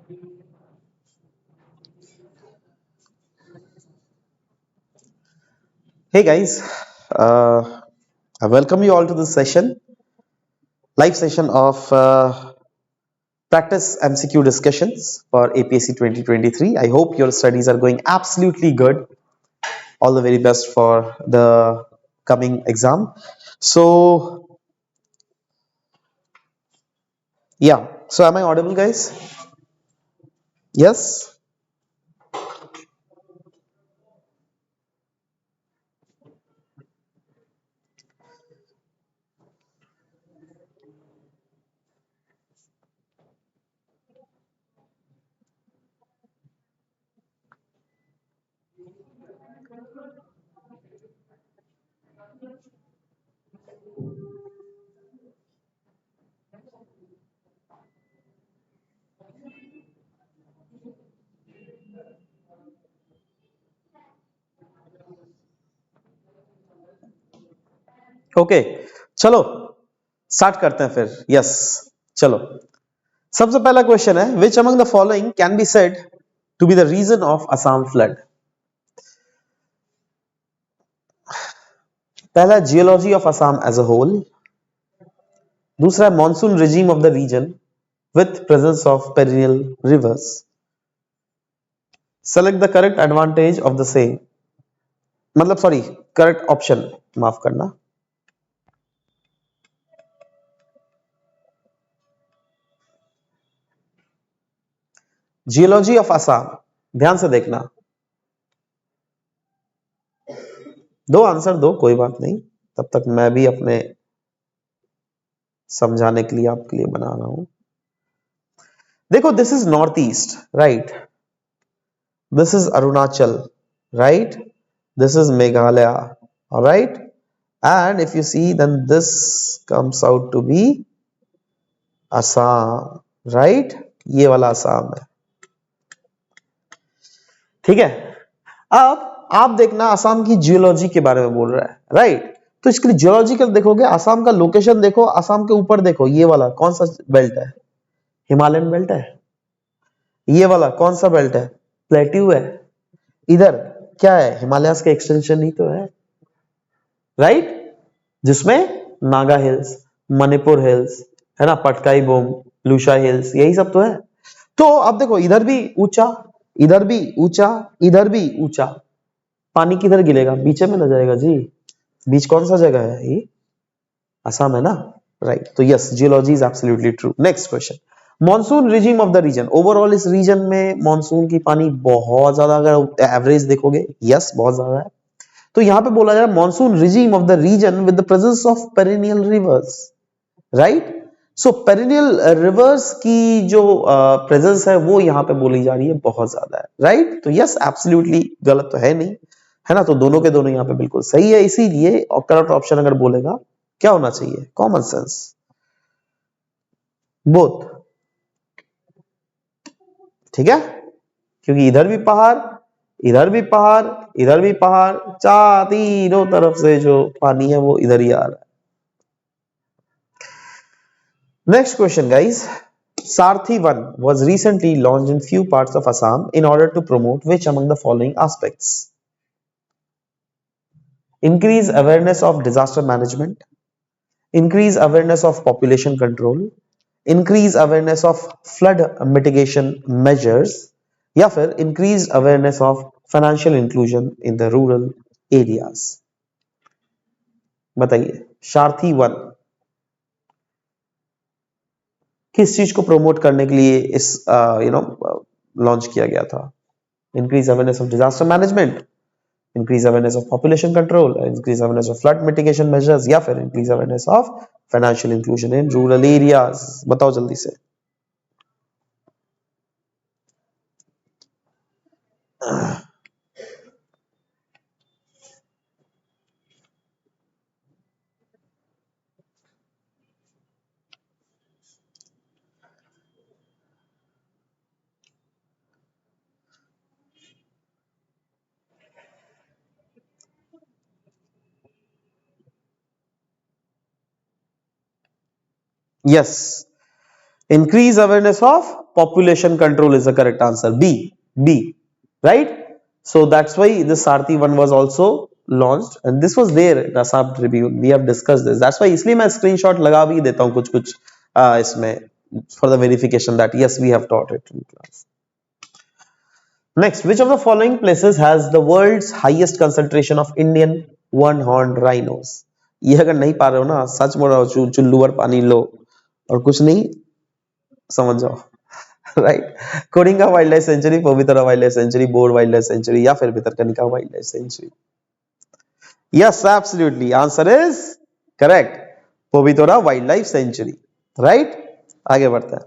Hey guys, I welcome you all to this live session of practice MCQ discussions for APSC 2023. I hope your studies are going absolutely good. All the very best for the coming exam. So, yeah, so am I audible, guys? Yes? Okay चलो start करते हैं फिर yes चलो सबसे पहला question है which among the following can be said to be the reason of Assam flood पहला geology of Assam as a whole दूसरा monsoon regime of the region with presence of perennial rivers select the correct advantage of the same मतलब sorry correct option माफ करना geology of Assam ध्यान से देखना दो answer दो कोई बात नहीं तब तक मैं भी अपने समझाने के लिए आपके लिए बना रहा हूं देखो this is north east right this is Arunachal right this is Meghalaya right and if you see then this comes out to be Assam right ये वाला असम है ठीक है अब आप देखना असम की जियोलॉजी के बारे में बोल रहा है राइट तो इसके लिए जियोलॉजिकल देखोगे असम का लोकेशन देखो असम के ऊपर देखो ये वाला कौन सा बेल्ट है हिमालयन बेल्ट है ये वाला कौन सा बेल्ट है प्लेट्यू है इधर क्या है हिमालयस के एक्सटेंशन ही तो है राइट जिसमें नागा हिल्स मणिपुर हिल्स है ना पटकाई बोम लूशा हिल्स यही सब तो है तो अब देखो इधर भी ऊंचा इधर भी ऊंचा इधर भी ऊंचा पानी किधर गिरेगा बीच में ना जाएगा जी बीच कौन सा जगह है ये असम है ना राइट तो yes geology is absolutely true next question monsoon regime of the region overall इस रीजन में मॉनसून की पानी बहुत ज्यादा अगर एवरेज देखोगे यस बहुत ज्यादा है तो यहां पे बोला जा रहा है monsoon regime of the region with the presence of perennial rivers right so perennial rivers की जो प्रेजेंस है वो यहां पे बोली जा रही है बहुत ज्यादा है राइट तो यस एब्सोल्युटली गलत तो है नहीं है ना तो दोनों के दोनों यहां पे बिल्कुल सही है इसीलिए और करेक्ट ऑप्शन अगर बोलेगा क्या होना चाहिए कॉमन सेंस बोथ ठीक है क्योंकि इधर भी पहाड़ इधर भी पहाड़ इधर भी पहाड़ तीनों तरफ से जो पानी है वो इधर ही आ रहा है next question guys Sarthi 1 was recently launched in few parts of Assam in order to promote which among the following aspects? Increase awareness of disaster management, increase awareness of population control, increase awareness of flood mitigation measures या फिर increase awareness of financial inclusion in the rural areas. बताइए सारथी 1 किस चीज को promote करने के लिए इस लॉन्च किया गया था increase awareness of disaster management increase awareness of population control increase awareness of flood mitigation measures या फिर increase awareness of financial inclusion in rural areas बताओ जल्दी से yes Increase awareness of population control is the correct answer. B, right? So that's why the Sarthi one was also launched, and this was there in Assam Tribune. We have discussed this. That's why इसलिए मैं screenshot लगा भी देता हूँ कुछ कुछ इसमें for the verification that yes we have taught it in class. Next, which of the following places has the world's highest concentration of Indian one-horned rhinos? ये अगर नहीं पा रहे हो ना, सच बोल रहा हो, चुल्लू और पानी लो और कुछ नहीं समझ जाओ. राइट, कोडिंगा wildlife sanctuary, Pobitora wildlife sanctuary, Bor wildlife sanctuary या फिर Bhitarkanika wildlife sanctuary. Yes absolutely, answer is correct, Pobitora wildlife sanctuary. Right, आगे बढ़ते हैं.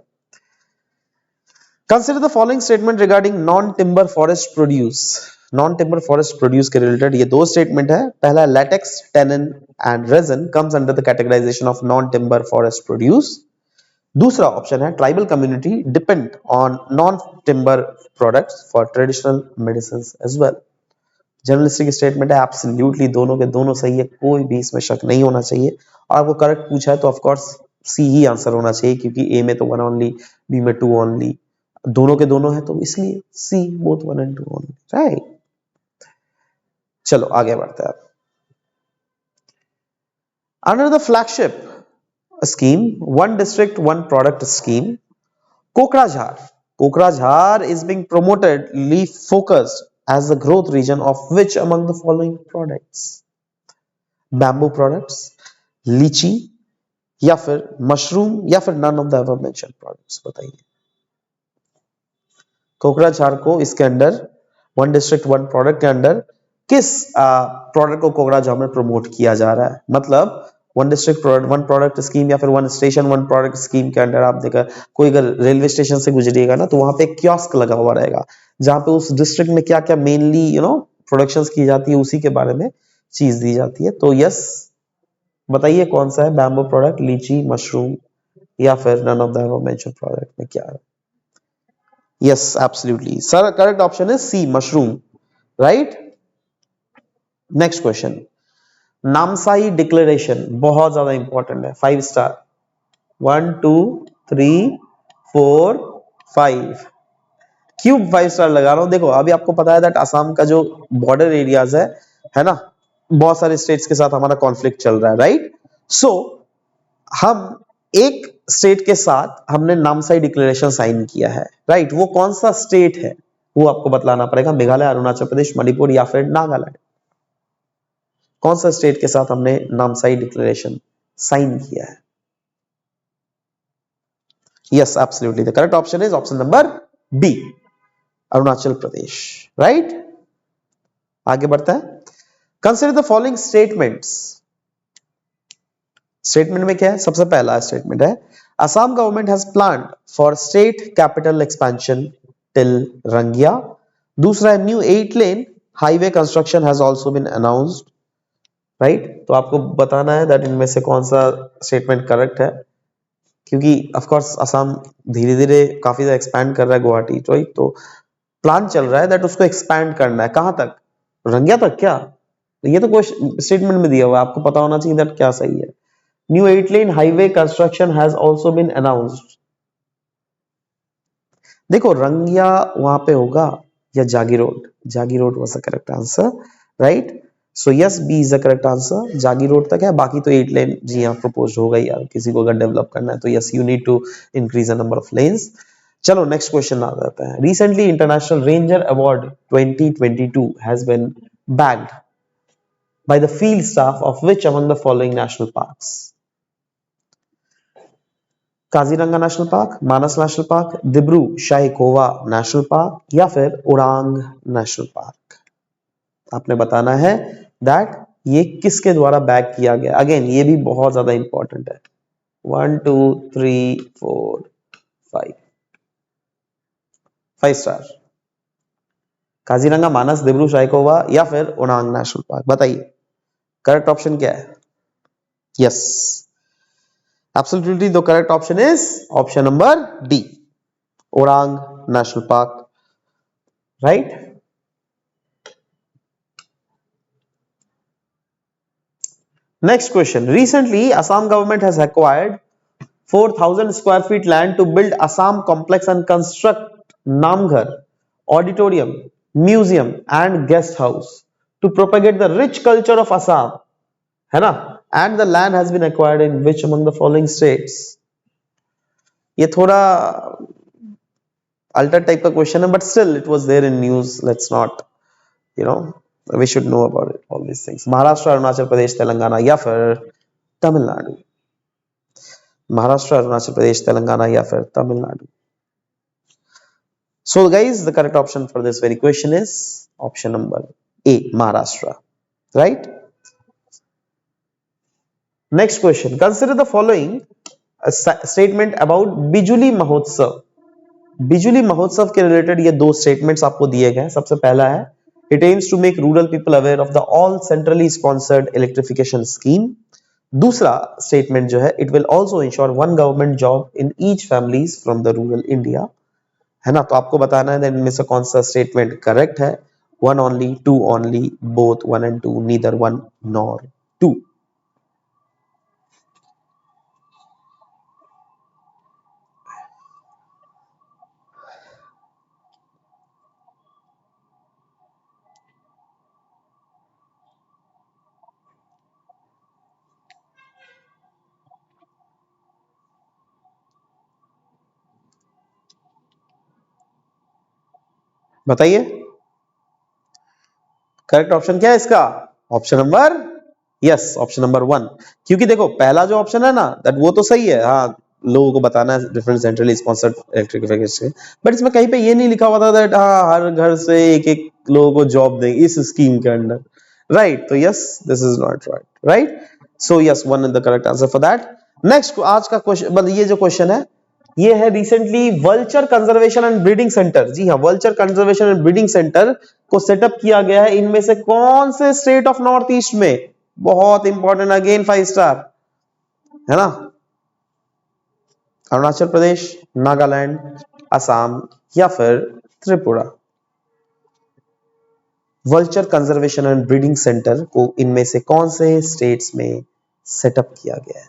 Consider the following statement regarding non timber forest produce. Non timber forest produce के related ये दो statement है. पहला, latex, tannin and resin comes under the categorisation of non timber forest produce. दूसरा option है, tribal community depend on non timber products for traditional medicine as well. Journalistic statement है, absolutely दोनों के दोनों सही है, कोई भी इसमें शक नहीं होना चाहिए. और आपको करेक्ट पूछा है तो ऑफ कोर्स सी ही आंसर होना चाहिए, क्योंकि ए में तो वन ओनली, बी में टू ओनली, दोनों के दोनों है तो इसलिए C, both one and two only. Right, चलो आगे बढ़ते हैं. Under the flagship scheme, one district one product scheme, Kokrajhar is being promotedly focused as the growth region of which among the following products? Bamboo products, lychee या फिर mushroom या फिर none of the above mentioned products. बताइए. कोकराझार को इसके under one district one product के under किस product को कोकराझार में प्रमोट किया जा रहा है? मतलब one district one product scheme या फिर one station one product scheme के अंडर आप देखा, कोई अगर रेलवे स्टेशन से गुजरिएगा ना तो वहां पे एक कियोस्क लगा हुआ रहेगा जहां पे उस डिस्ट्रिक्ट में क्या क्या मेनली प्रोडक्शंस की जाती है उसी के बारे में चीज दी जाती है. तो यस, बताइए कौन सा है बैम्बू प्रोडक्ट, लीची, मशरूम या फिर none of the above mentioned product में क्या है? Yes, absolutely. Sir, correct option is C, mushroom. Right? Next question. Namsai declaration बहुत ज्यादा इंपॉर्टेंट है. 5 स्टार. 1 2 3 4 5. क्यों 5 स्टार लगा रहा हूं? देखो अभी आपको पता है दैट असम का जो बॉर्डर एरियाज है ना, बहुत सारे स्टेट्स के साथ हमारा कॉन्फ्लिक्ट चल रहा है. राइट, सो हम एक स्टेट के साथ हमने नामसाई डिक्लेरेशन साइन किया है. राइट, वो कौन सा स्टेट है वो आपको बतलाना पड़ेगा. मेघालय, अरुणाचल प्रदेश, मणिपुर या फिर नागालैंड. कौन सा स्टेट के साथ हमने नामसाई डिक्लेरेशन साइन किया है? Yes, absolutely the correct option is option number B, Arunachal Pradesh. Right, आगे बढ़ता है. Consider the following statements. Statement में क्या है? सबसे पहला स्टेटमेंट है, Assam government has planned for state capital expansion till Rangia. दूसरा है, new 8 lane highway construction has also been announced. Right, तो आपको बताना है दैट इनमें से कौन सा स्टेटमेंट करेक्ट है, क्योंकि ऑफ कोर्स असम धीरे धीरे काफी ज्यादा एक्सपैंड कर रहा है गुवाहाटी. राइट, तो प्लान चल रहा है दैट उसको एक्सपैंड करना है. कहां तक? रंगिया तक क्या? ये तो कोई स्टेटमेंट में दिया हुआ है, आपको पता होना चाहिए दैट क्या सही है. New 8-lane highway construction has also been announced. देखो रंगिया वहां पे होगा या जागी रोड? जागी road was the correct answer, right? So yes, B is the correct answer. जागी रोड तक है, बाकी तो 8 लेन जी हाँ प्रपोज होगा ही यार, किसी को अगर डेवलप करना है तो yes, you need to increase the number of lanes. चलो नेक्स्ट क्वेश्चन आ जाता है. Recently International Ranger Award 2022 has been bagged by the field staff of which among the following national parks? Kaziranga national park, Manas national park, Dibru Saikhowa national park या फिर Orang national park. आपने बताना है that ये किसके द्वारा बैग किया गया. अगेन ये भी बहुत ज्यादा इंपॉर्टेंट है. 1 2 3 4 5. 5 स्टार. काजीरंगा, मानस, दिब्रू साइखोवा या फिर ओरांग नेशनल पार्क. बताइए करेक्ट ऑप्शन क्या है? Yes, absolutely the correct option is option number D, Orang National Park. Right, next question. Recently Assam government has acquired 4,000 square feet land to build Assam complex and construct Namghar, auditorium, museum and guest house to propagate the rich culture of Assam, है ना? And the land has been acquired in which among the following states? ये थोड़ा alter type का question है, but still it was there in news. Let's not, you know, we should know about it, all these things. Maharashtra, Arunachal Pradesh, Telangana या फिर तमिलनाडु? महाराष्ट्र, अरुणाचल प्रदेश, तेलंगाना या फिर Tamil Nadu? So guys, the correct option for this very question is option number A, Maharashtra, right? Next question. Consider the following statement about बिजुली महोत्सव. बिजुली महोत्सव के related ये दो स्टेटमेंट्स आपको दिए गए हैं. सबसे पहला है, it aims to make rural people aware of the all centrally sponsored electrification scheme. दूसरा स्टेटमेंट जो है, it will also ensure one government job in each families from the rural India, है ना? तो आपको बताना है इनमें से कौन सा स्टेटमेंट करेक्ट है. One only, two only, both, one and two, neither one nor two. बताइए करेक्ट ऑप्शन क्या है इसका? Option number, yes, option number one. क्योंकि देखो पहला जो ऑप्शन है ना, दैट वो तो सही है, हाँ, लोगों को बताना है different centrally sponsored electrification, but इसमें कहीं पे ये नहीं लिखा हुआ था दैट हाँ हर घर से एक एक लोगों को जॉब देंगे इस स्कीम के अंडर, राइट? तो yes, this is not right, right? So yes, one is the correct answer for that. Next, आज का क्वेश्चन, मतलब ये जो क्वेश्चन है ये है recently vulture conservation and breeding centre. जी हाँ, vulture conservation and breeding centre को सेटअप किया गया है इनमें से कौन से स्टेट ऑफ नॉर्थ ईस्ट में? बहुत इंपॉर्टेंट, अगेन 5 स्टार, है ना? अरुणाचल प्रदेश, नागालैंड, असम या फिर Tripura? Vulture conservation and breeding centre को इनमें से कौन से स्टेट्स में सेटअप किया गया है?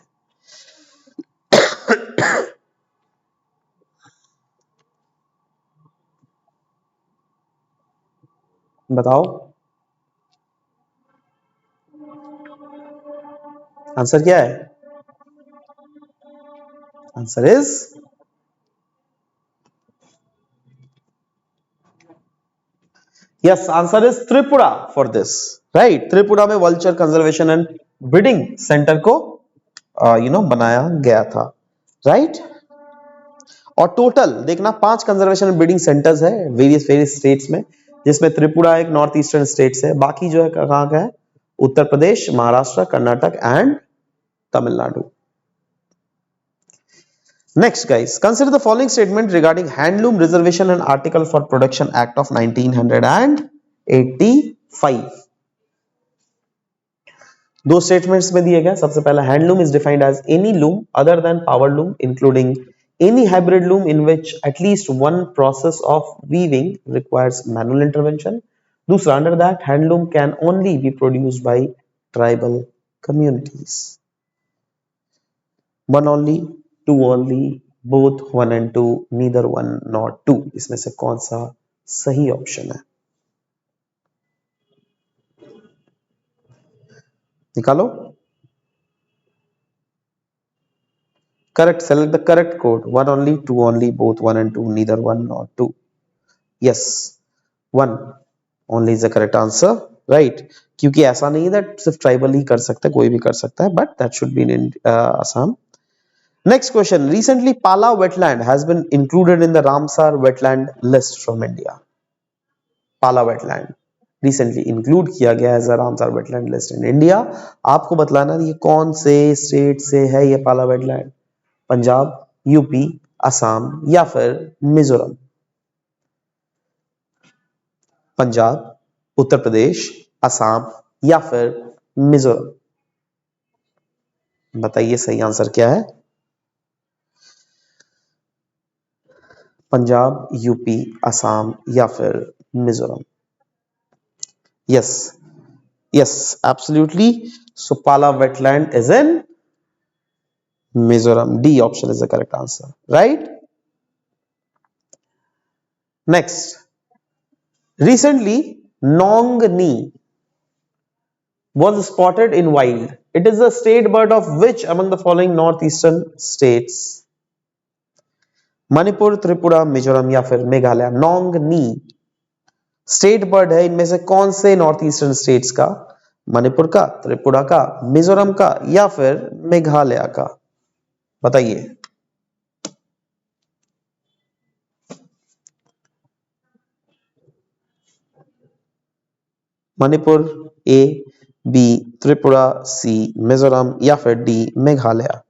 बताओ, आंसर क्या है? Answer is, yes, answer is Tripura for this, right? Tripura में vulture conservation and breeding centre को बनाया गया था, राइट? और टोटल देखना 5 कंजर्वेशन एंड ब्रीडिंग सेंटर्स है वेरियस स्टेट्स में, जिसमें त्रिपुरा एक नॉर्थ ईस्टर्न स्टेट्स है, बाकी जो है कहाँ का है? Uttar Pradesh, Maharashtra, Karnataka and Tamil Nadu. Next guys, consider the following statement regarding Handloom Reservation and Article for Production Act of 1985. दो स्टेटमेंट्स में दिए गए. सबसे पहला, handloom is defined as any loom other than power loom including any hybrid loom in which at least one process of weaving requires manual intervention. दूसरा, under that handloom can only be produced by tribal communities. One only, two only, both, one and two, neither one nor two. इसमें से कौन सा सही option है? निकालो. Correct. Select the correct code. One only, two only, both, one and two, neither one nor two. Yes, one only is the correct answer, right? क्योंकि ऐसा नहीं है that सिर्फ ट्राइबल ही कर सकता है, कोई भी कर सकता है, but that should be in Assam. Next question. Recently, Pala wetland has been included in the Ramsar wetland list from India. Pala wetland recently include किया गया है Ramsar wetland list in India. आपको बतलाना ये कौन से स्टेट से है ये पाला वेटलैंड? पंजाब, यूपी, असम या फिर मिजोरम? पंजाब, उत्तर प्रदेश, असम या फिर मिजोरम? बताइए सही आंसर क्या है? पंजाब, यूपी, असम या फिर Mizoram? Yes, yes, absolutely. So Pala wetland is in Mizoram. D option is the correct answer. Right? Next. Recently, Nongni was spotted in wild. It is the state bird of which among the following northeastern states? Manipur, Tripura, Mizoram या फिर Meghalaya. नोंगनी state bird है इनमें से कौन से north eastern states का? मणिपुर का, त्रिपुरा का, मिजोरम का या फिर मेघालय का? बताइए. Manipur, A, B, Tripura, C, Mizoram या फिर D, Meghalaya.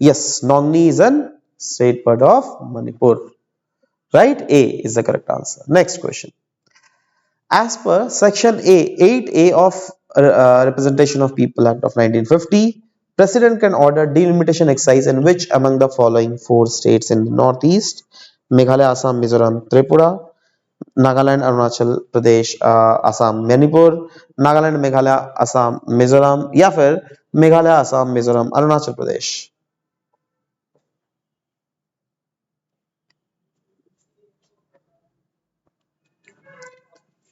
Yes, Nongin is an state bird of Manipur. Right? A is the correct answer. Next question. As per Section A, 8A of Representation of People Act of 1950, President can order delimitation exercise in which among the following four states in the Northeast? Meghalaya, Assam, Mizoram, Tripura, Nagaland, Arunachal Pradesh, Assam, Manipur, Nagaland, Meghalaya, Assam, Mizoram या फिर मेघालय, असम, मिजोरम, अरुणाचल प्रदेश.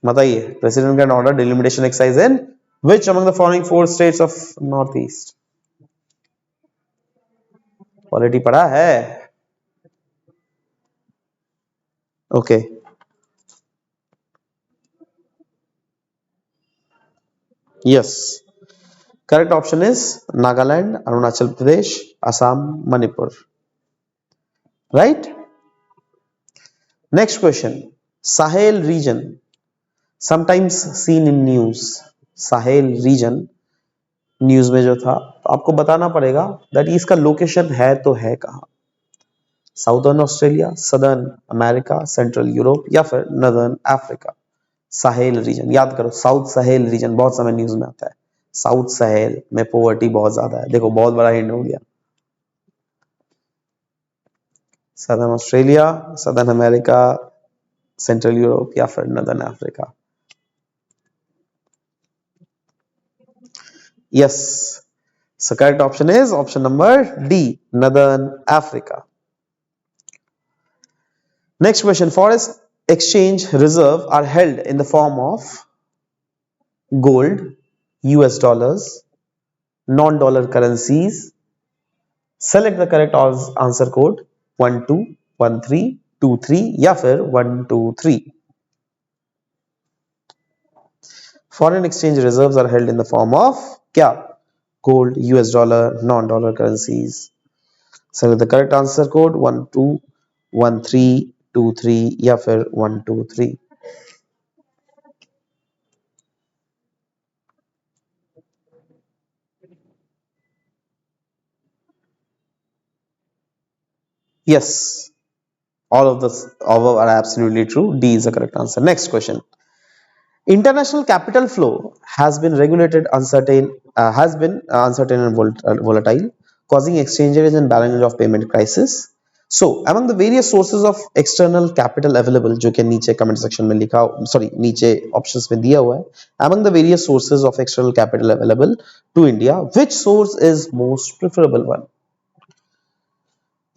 बताइए. President can order delimitation exercise in which among the following four states of northeast? Polity पढ़ा है? Okay. Yes, correct option is Nagaland, Arunachal Pradesh, Assam, Manipur. Right? Next question. Sahel region sometimes seen in news. Sahel region news में जो था, तो आपको बताना पड़ेगा that इसका लोकेशन है तो है कहां? Southern Australia, southern America, central Europe या फिर नदर्न अफ्रीका. साहेल रीजन याद करो. साउथ साहेल रीजन बहुत समय न्यूज में आता है. साउथ साहेल में पोवर्टी बहुत ज्यादा है. देखो, बहुत बड़ा हिंट हो गया. Southern Australia, southern America, central Europe या फिर northern Africa. Yes, so correct option is option number D, Northern Africa. Next question. Forest exchange reserve are held in the form of gold, US dollars, non-dollar currencies. Select the correct answer code 121323 या फिर 123. Foreign exchange reserves are held in the form of क्या? Gold, US dollar, non-dollar currencies. Select the correct answer code 121323 या फिर 123. Yes, all of this above are absolutely true. D is the correct answer. Next question. International capital flow has been uncertain and volatile, causing exchanges and balance of payment crisis. So, among the various sources of external capital available, जो कि नीचे comment section में लिखा, sorry, नीचे options में दिया हुआ है, among the various sources of external capital available to India, which source is most preferable one?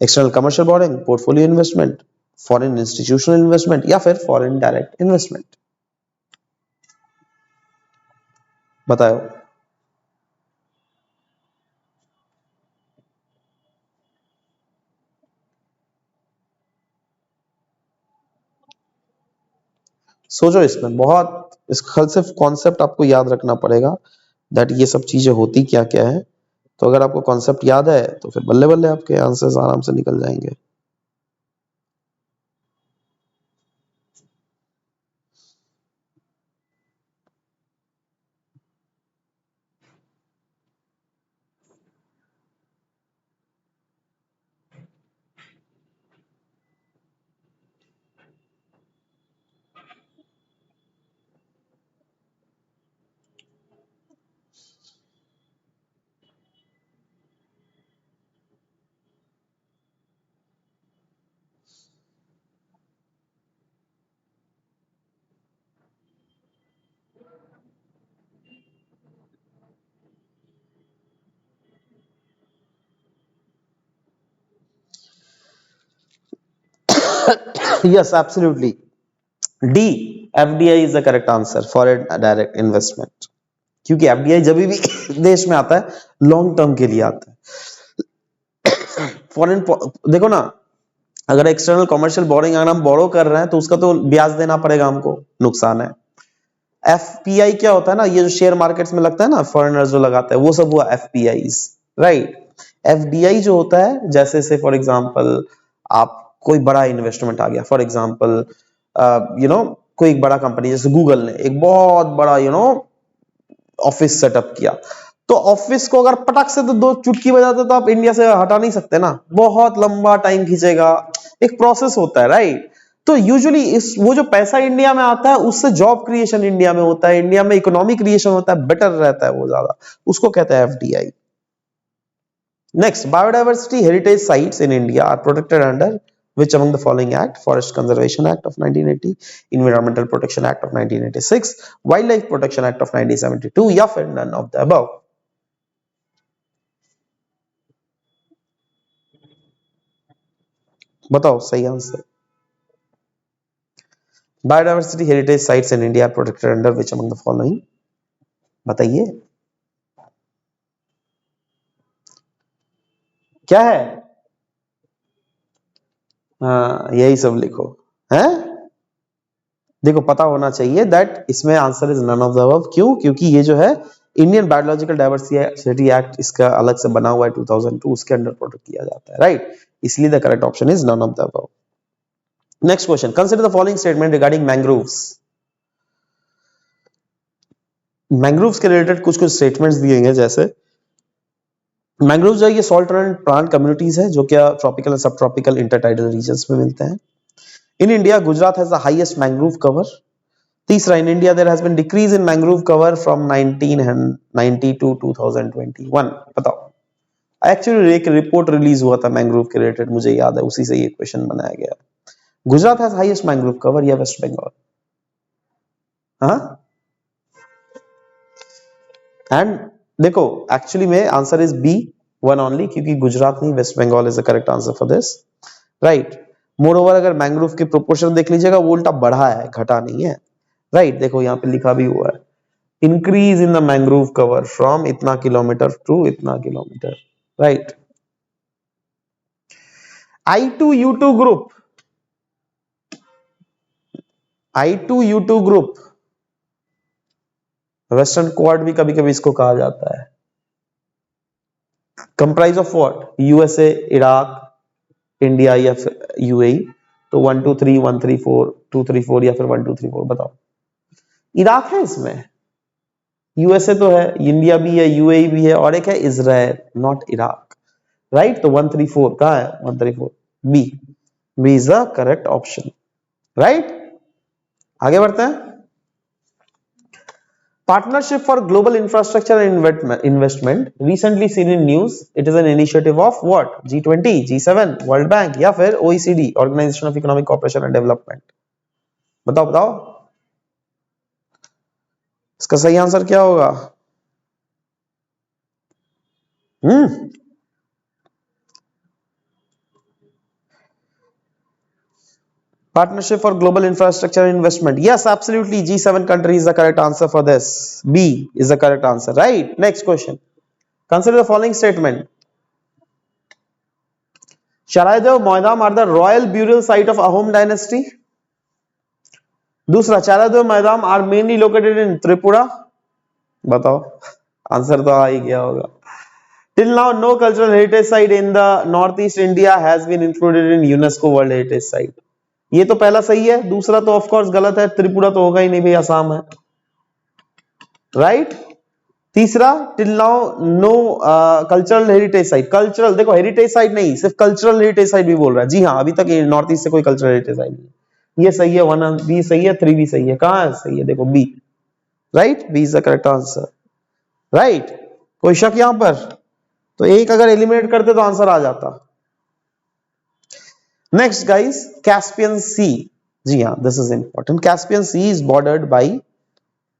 External commercial borrowing, portfolio investment, foreign institutional investment या फिर foreign direct investment? बताओ. सोचो इसमें बहुत, इसका सिर्फ कॉन्सेप्ट आपको याद रखना पड़ेगा दैट ये सब चीजें होती क्या क्या है. तो अगर आपको कॉन्सेप्ट याद है तो फिर बल्ले बल्ले आपके आंसर्स आराम से निकल जाएंगे. Yes, absolutely. D, FDI is the correct answer, foreign direct investment. क्योंकि एफडीआई जब भी देश में आता है लॉन्ग टर्म के लिए आता है। फॉरेन देखो ना, अगर एक्सटर्नल कमर्शियल बोरिंग अगर हम बोरो कर रहे हैं तो उसका तो ब्याज देना पड़ेगा हमको, नुकसान है। एफपीआई क्या होता है ना, ये जो शेयर मार्केट्स में लगता है ना, फॉरेनर्स जो लगाते हैं, वो सब हुआ एफपीआई, राइट। एफडीआई जो होता है, जैसे से फॉर एग्जांपल आप कोई बड़ा इन्वेस्टमेंट आ गया, फॉर एग्जांपल कोई एक बड़ा कंपनी जैसे गूगल ने एक बहुत बड़ा ऑफिस सेटअप किया, तो ऑफिस को अगर पटक से तो दो चुटकी बजाते तो आप इंडिया से हटा नहीं सकते ना, बहुत लंबा टाइम खींचेगा, एक प्रोसेस होता है, राइट। तो यूजुअली इस वो जो पैसा इंडिया में आता है उससे जॉब क्रिएशन इंडिया में होता है, इंडिया में इकोनॉमिक क्रिएशन होता है, बेटर रहता है वो ज्यादा, उसको कहते हैं FDI. Next, biodiversity heritage sites in India are protected under which among the following act? Forest Conservation Act of 1980, Environmental Protection Act of 1986, Wildlife Protection Act of 1972, या फिर none of the above? बताओ सही answer. Biodiversity heritage sites in India protected under which among the following? बताइए क्या है। हाँ, यही सब लिखो है। देखो पता होना चाहिए दैट इसमें answer is none of the above. क्यों? क्योंकि ये जो है इंडियन बायोलॉजिकल डाइवर्सिटी एक्ट, इसका अलग से बना हुआ है 2002, उसके अंडर प्रोटेक्ट किया जाता है, राइट। इसलिए the correct option is none of the above. Next question, consider the following statement regarding mangroves. Mangroves के रिलेटेड कुछ कुछ स्टेटमेंट्स दिए गए, जैसे मैंग्रोव्स जो है ये सॉल्ट टॉलरेंट प्लांट कम्युनिटीज है जो क्या ट्रॉपिकल एंड सब ट्रॉपिकल इंटरटाइडल रीजन्स में मिलते हैं। In India Gujarat has the highest mangrove cover. तीसरा, in India there has been decrease in mangrove cover from 1990 to 2021। बताओ। एक्चुअली एक रिपोर्ट रिलीज हुआ था मैंग्रोव के रिलेटेड, मुझे याद है, उसी से ये क्वेश्चन बनाया गया। Gujarat has highest mangrove cover या वेस्ट बंगाल? हाँ, एंड देखो एक्चुअली में answer is B, one only, क्योंकि गुजरात नहीं, West Bengal is the correct answer for this, right. Moreover अगर मैंग्रोव की प्रोपोर्शन देख लीजिएगा, वो उल्टा बढ़ा है, घटा नहीं है, राइट। देखो यहाँ पे लिखा भी हुआ है, increase in the mangrove cover from इतना किलोमीटर टू इतना kilometre, right. I2U2 group, I2U2 group, western quad भी कभी कभी इसको कहा जाता है। Comprise of what? USA, Iraq, India या फिर यूएई। तो 1 2 3 1 3 4 2 3 4 या फिर 1 2 3 4 बताओ। इराक है इसमें, यूएसए तो है, इंडिया भी है, यूएई भी है, और एक है इजराइल, नॉट इराक, राइट। तो 1 3 4 कहां है? 1 3 4 B, B is the correct option, right. आगे बढ़ते हैं। Partnership for Global Infrastructure and Investment recently seen in news. It is an initiative of what? G20, G7, World Bank या फिर OECD, Organization of Economic Cooperation and Development? बताओ बताओ, इसका सही answer क्या होगा? Partnership for Global Infrastructure and Investment. Yes, absolutely. G7 country is the correct answer for this. B is the correct answer, right? Next question. Consider the following statement. Charaidev Moidam are the royal burial site of Ahom dynasty. दूसरा, Charaideo Maidan are mainly located in Tripura. बताओ, answer तो आ ही गया होगा। Till now no cultural heritage site in the north east India has been included in UNESCO world heritage site. ये तो पहला सही है, दूसरा तो ऑफ कोर्स गलत है, त्रिपुरा तो होगा ही नहीं भाई, असम है, राइट। तीसरा, till now no cultural heritage site. Cultural देखो, हेरिटेज साइट नहीं, सिर्फ कल्चरल हेरिटेज साइट भी बोल रहा है। जी हाँ, अभी तक नॉर्थ ईस्ट से कोई कल्चरल हेरिटेज साइट नहीं। ये सही है, 1 बी सही है, 3 भी सही है। कहां है सही है? देखो B, right, B is the correct answer, right. कोई शक यहां पर? तो एक अगर एलिमिनेट करते तो आंसर आ जाता। Next guys, Caspian sea. जी हाँ, this is important. Caspian sea is bordered by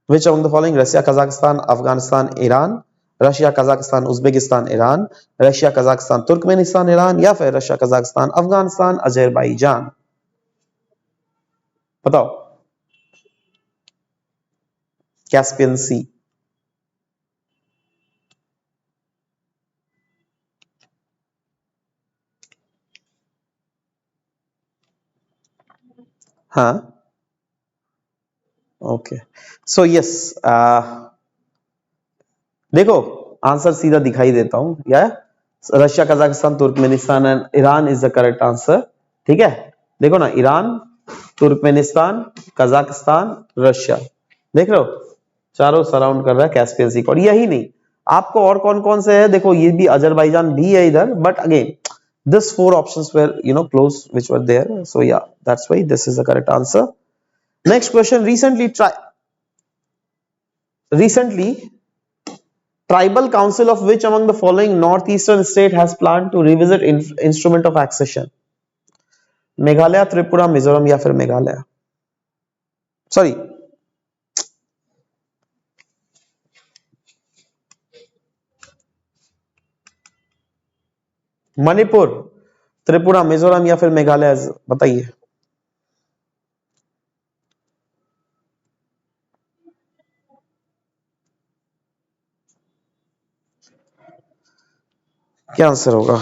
which among the following? Russia, Kazakhstan, Afghanistan, Iran. Russia, Kazakhstan, Uzbekistan, Iran. Russia, Kazakhstan, Turkmenistan, Iran या फिर रशिया, कजाकिस्तान, अफगानिस्तान, अजरबैजान। बताओ। Caspian sea. हाँ, okay. So yes, देखो answer सीधा दिखाई देता हूं, या Russia, Kazakhstan, Turkmenistan and Iran is the correct answer. ठीक है, देखो ना, ईरान, तुर्कमेनिस्तान, कजाकिस्तान, रशिया, देख रहे हो, चारों सराउंड कर रहा है कैस्पियन सी को। और यही नहीं, आपको और कौन कौन से है, देखो ये भी, अजरबैजान भी है इधर, but again this four options were close which were there, so yeah, that's why this is the correct answer. Next question. Recently, tribal council of which among the following northeastern state has planned to revisit instrument of accession? Meghalaya, Tripura, Mizoram या फिर Meghalaya, sorry, Manipur, Tripura, Mizoram या फिर मेघालय, बताइए। क्या answer होगा?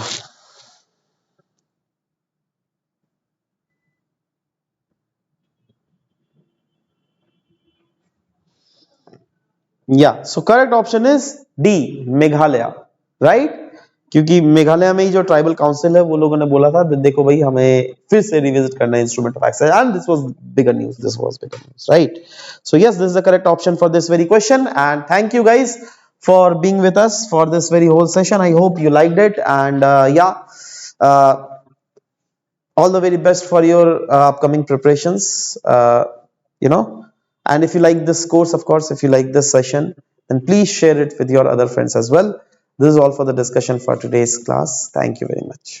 या so correct option is D, Meghalaya, right. क्योंकि मेघालय में ही जो ट्राइबल काउंसिल है, वो लोगों ने बोला था देखो भाई, हमें फिर से रिविजिट करना है instrument of access, and this was bigger news, this was bigger news, right. So yes, this is the correct option for this very question, and thank you guys for being with us for this very whole session. I hope you liked it, and uh, all the very best for your upcoming preparations, and if you like this course, of course, if you like this session, then please share it with your other friends as well. This is all for the discussion for today's class. Thank you very much.